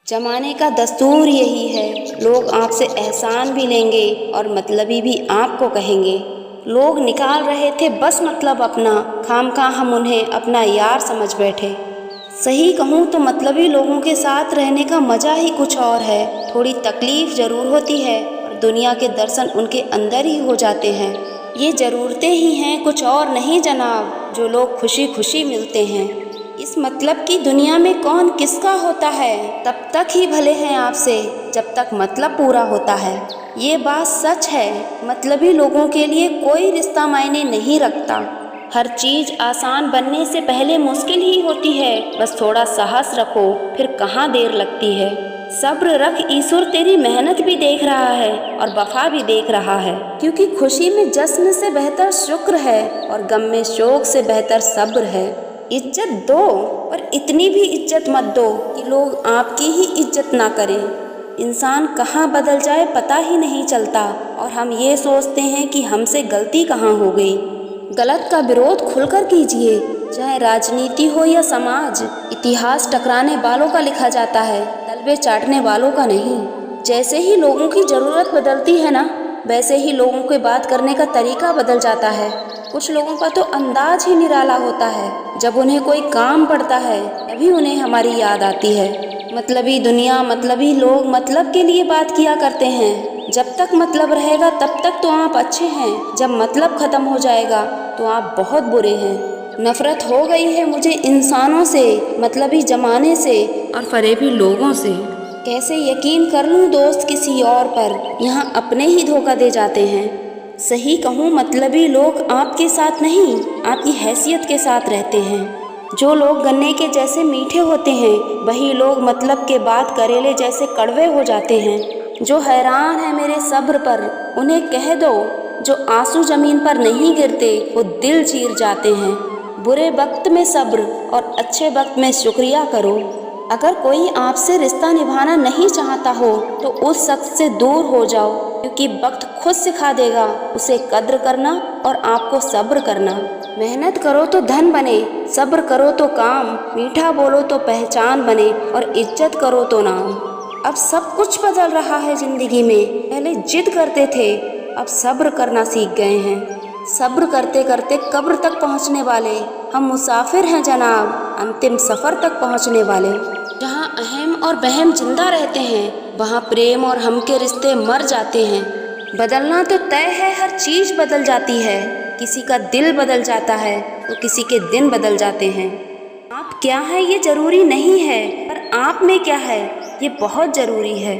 जमाने का दस्तूर यही है, लोग आपसे एहसान भी लेंगे और मतलबी भी आपको कहेंगे। लोग निकाल रहे थे बस मतलब अपना, खामखा हम उन्हें अपना यार समझ बैठे। सही कहूँ तो मतलबी लोगों के साथ रहने का मज़ा ही कुछ और है। थोड़ी तकलीफ़ ज़रूर होती है और दुनिया के दर्शन उनके अंदर ही हो जाते हैं। ये ज़रूरतें ही हैं, कुछ और नहीं जनाब, जो लोग खुशी खुशी मिलते हैं। इस मतलब की दुनिया में कौन किसका होता है, तब तक ही भले हैं आपसे जब तक मतलब पूरा होता है। ये बात सच है, मतलबी लोगों के लिए कोई रिश्ता मायने नहीं रखता। हर चीज़ आसान बनने से पहले मुश्किल ही होती है। बस थोड़ा साहस रखो, फिर कहाँ देर लगती है। सब्र रख, ईश्वर तेरी मेहनत भी देख रहा है और वफा भी देख रहा है। क्योंकि खुशी में जश्न से बेहतर शुक्र है और गम में शोक से बेहतर सब्र है। इज्जत दो, पर इतनी भी इज्जत मत दो कि लोग आपकी ही इज्जत ना करें। इंसान कहाँ बदल जाए पता ही नहीं चलता और हम ये सोचते हैं कि हमसे गलती कहाँ हो गई। गलत का विरोध खुलकर कीजिए, चाहे राजनीति हो या समाज। इतिहास टकराने वालों का लिखा जाता है, तलवे चाटने वालों का नहीं। जैसे ही लोगों की ज़रूरत बदलती है ना, वैसे ही लोगों के बात करने का तरीका बदल जाता है। कुछ लोगों का तो अंदाज ही निराला होता है। जब उन्हें कोई काम पड़ता है तभी उन्हें हमारी याद आती है। मतलबी दुनिया, मतलबी लोग मतलब के लिए बात किया करते हैं। जब तक मतलब रहेगा तब तक तो आप अच्छे हैं, जब मतलब ख़त्म हो जाएगा तो आप बहुत बुरे हैं। नफ़रत हो गई है मुझे इंसानों से, मतलबी ज़माने से और फरेबी लोगों से। कैसे यकीन कर लूँ दोस्त किसी और पर, यहाँ अपने ही धोखा दे जाते हैं। सही कहूँ मतलबी लोग आपके साथ नहीं, आपकी हैसियत के साथ रहते हैं। जो लोग गन्ने के जैसे मीठे होते हैं, वही लोग मतलब के बाद करेले जैसे कड़वे हो जाते हैं। जो हैरान है मेरे सब्र पर, उन्हें कह दो, जो आंसू ज़मीन पर नहीं गिरते वो दिल चीर जाते हैं। बुरे वक्त में सब्र और अच्छे वक्त में शुक्रिया करो। अगर कोई आपसे रिश्ता निभाना नहीं चाहता हो तो उस शख्स से दूर हो जाओ, क्योंकि वक्त खुद सिखा देगा उसे कद्र करना और आपको सब्र करना। मेहनत करो तो धन बने, सब्र करो तो काम, मीठा बोलो तो पहचान बने और इज्जत करो तो नाम। अब सब कुछ बदल रहा है ज़िंदगी में। पहले जिद करते थे, अब सब्र करना सीख गए हैं। सब्र करते करते कब्र तक पहुंचने वाले हम मुसाफिर हैं जनाब, अंतिम सफ़र तक पहुंचने वाले। जहां अहम और वहम जिंदा रहते हैं, वहां प्रेम और हम के रिश्ते मर जाते हैं। बदलना तो तय है, हर चीज़ बदल जाती है। किसी का दिल बदल जाता है तो किसी के दिन बदल जाते हैं। आप क्या है ये ज़रूरी नहीं है, पर आप में क्या है ये बहुत ज़रूरी है।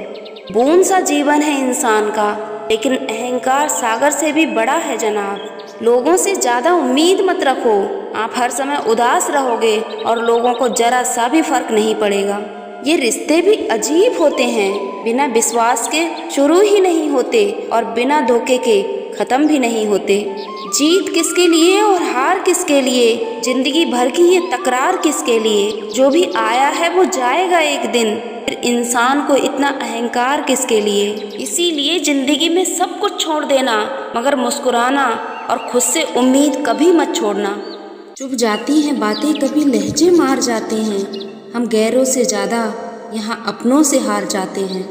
बूंद सा जीवन है इंसान का, लेकिन अहंकार सागर से भी बड़ा है जनाब। लोगों से ज़्यादा उम्मीद मत रखो, आप हर समय उदास रहोगे और लोगों को जरा सा भी फर्क नहीं पड़ेगा। ये रिश्ते भी अजीब होते हैं, बिना विश्वास के शुरू ही नहीं होते और बिना धोखे के ख़त्म भी नहीं होते। जीत किसके लिए और हार किसके लिए, जिंदगी भर की ये तकरार किसके लिए। जो भी आया है वो जाएगा एक दिन, फिर इंसान को इतना अहंकार किसके लिए। इसीलिए जिंदगी में सब कुछ छोड़ देना, मगर मुस्कुराना और खुद से उम्मीद कभी मत छोड़ना। चुप जाती हैं बातें, कभी लहजे मार जाते हैं। हम गैरों से ज़्यादा यहाँ अपनों से हार जाते हैं।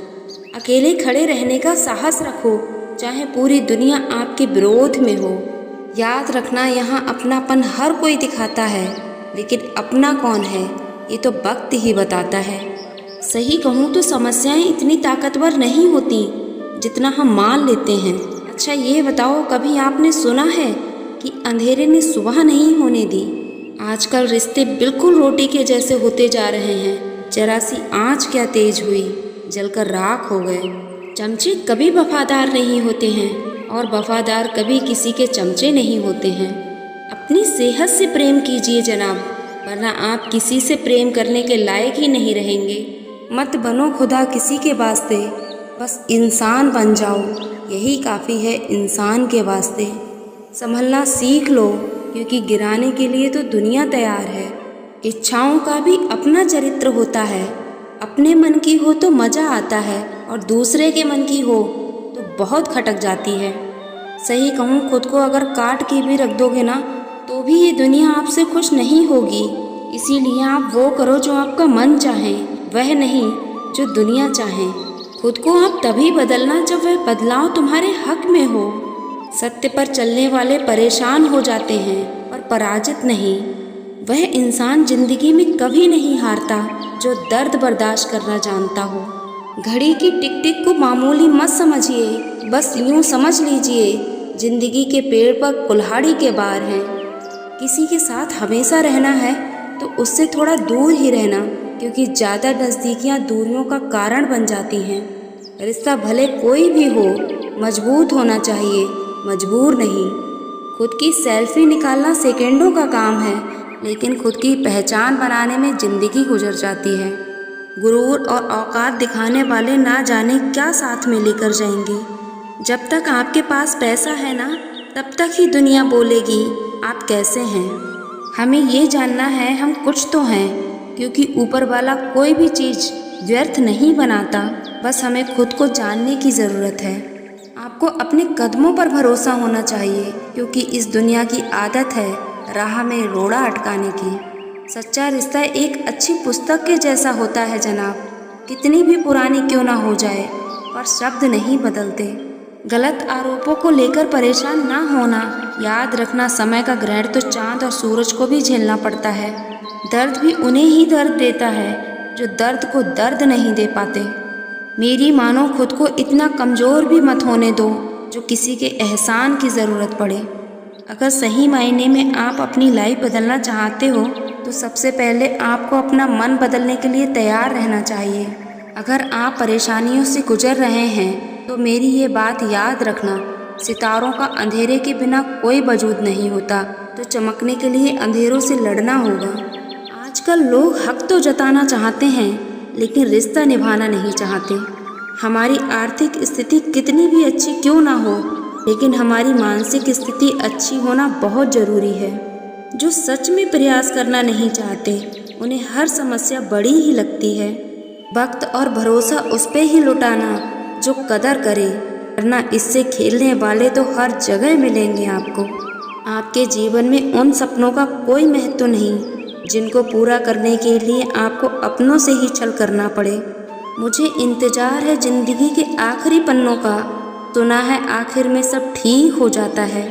अकेले खड़े रहने का साहस रखो, चाहे पूरी दुनिया आपके विरोध में हो। याद रखना, यहाँ अपनापन हर कोई दिखाता है, लेकिन अपना कौन है ये तो वक्त ही बताता है। सही कहूँ तो समस्याएं इतनी ताकतवर नहीं होती जितना हम मान लेते हैं। अच्छा ये बताओ, कभी आपने सुना है कि अंधेरे ने सुबह नहीं होने दी? आजकल रिश्ते बिल्कुल रोटी के जैसे होते जा रहे हैं। जरा सी आँच क्या तेज हुई, जलकर राख हो गए। चमचे कभी वफादार नहीं होते हैं और वफादार कभी किसी के चमचे नहीं होते हैं। अपनी सेहत से प्रेम कीजिए जनाब, वरना आप किसी से प्रेम करने के लायक ही नहीं रहेंगे। मत बनो खुदा किसी के वास्ते, बस इंसान बन जाओ, यही काफ़ी है इंसान के वास्ते। संभलना सीख लो, क्योंकि गिराने के लिए तो दुनिया तैयार है। इच्छाओं का भी अपना चरित्र होता है। अपने मन की हो तो मज़ा आता है और दूसरे के मन की हो तो बहुत खटक जाती है। सही कहूँ, खुद को अगर काट के भी रख दोगे ना तो भी ये दुनिया आपसे खुश नहीं होगी। इसीलिए आप वो करो जो आपका मन चाहे, वह नहीं जो दुनिया चाहे। खुद को आप तभी बदलना जब वह बदलाव तुम्हारे हक में हो। सत्य पर चलने वाले परेशान हो जाते हैं पर पराजित नहीं। वह इंसान जिंदगी में कभी नहीं हारता जो दर्द बर्दाश्त करना जानता हो। घड़ी की टिक टिक को मामूली मत समझिए, बस यूं समझ लीजिए जिंदगी के पेड़ पर कुल्हाड़ी के बार हैं। किसी के साथ हमेशा रहना है तो उससे थोड़ा दूर ही रहना, क्योंकि ज़्यादा नज़दीकियाँ दूरियों का कारण बन जाती हैं। रिश्ता भले कोई भी हो, मजबूत होना चाहिए, मजबूर नहीं। खुद की सेल्फी निकालना सेकंडों का काम है, लेकिन खुद की पहचान बनाने में ज़िंदगी गुजर जाती है। गुरूर और औकात दिखाने वाले ना जाने क्या साथ में लेकर जाएंगे। जब तक आपके पास पैसा है ना, तब तक ही दुनिया बोलेगी आप कैसे हैं। हमें ये जानना है हम कुछ तो हैं, क्योंकि ऊपर वाला कोई भी चीज़ व्यर्थ नहीं बनाता। बस हमें खुद को जानने की ज़रूरत है। आपको अपने कदमों पर भरोसा होना चाहिए, क्योंकि इस दुनिया की आदत है राह में रोड़ा अटकाने की। सच्चा रिश्ता एक अच्छी पुस्तक के जैसा होता है जनाब, कितनी भी पुरानी क्यों ना हो जाए, पर शब्द नहीं बदलते। गलत आरोपों को लेकर परेशान ना होना। याद रखना समय का ग्रहण तो चांद और सूरज को भी झेलना पड़ता है। दर्द भी उन्हें ही दर्द देता है जो दर्द को दर्द नहीं दे पाते। मेरी मानो खुद को इतना कमज़ोर भी मत होने दो जो किसी के एहसान की ज़रूरत पड़े। अगर सही मायने में आप अपनी लाइफ बदलना चाहते हो तो सबसे पहले आपको अपना मन बदलने के लिए तैयार रहना चाहिए। अगर आप परेशानियों से गुजर रहे हैं तो मेरी ये बात याद रखना, सितारों का अंधेरे के बिना कोई वजूद नहीं होता, तो चमकने के लिए अंधेरों से लड़ना होगा। आजकल लोग हक तो जताना चाहते हैं लेकिन रिश्ता निभाना नहीं चाहते। हमारी आर्थिक स्थिति कितनी भी अच्छी क्यों ना हो, लेकिन हमारी मानसिक स्थिति अच्छी होना बहुत ज़रूरी है। जो सच में प्रयास करना नहीं चाहते उन्हें हर समस्या बड़ी ही लगती है। वक्त और भरोसा उस पे ही लुटाना जो कदर करे, वरना इससे खेलने वाले तो हर जगह मिलेंगे आपको। आपके जीवन में उन सपनों का कोई महत्व नहीं जिनको पूरा करने के लिए आपको अपनों से ही छल करना पड़े। मुझे इंतज़ार है ज़िंदगी के आखिरी पन्नों का, सुना है आखिर में सब ठीक हो जाता है।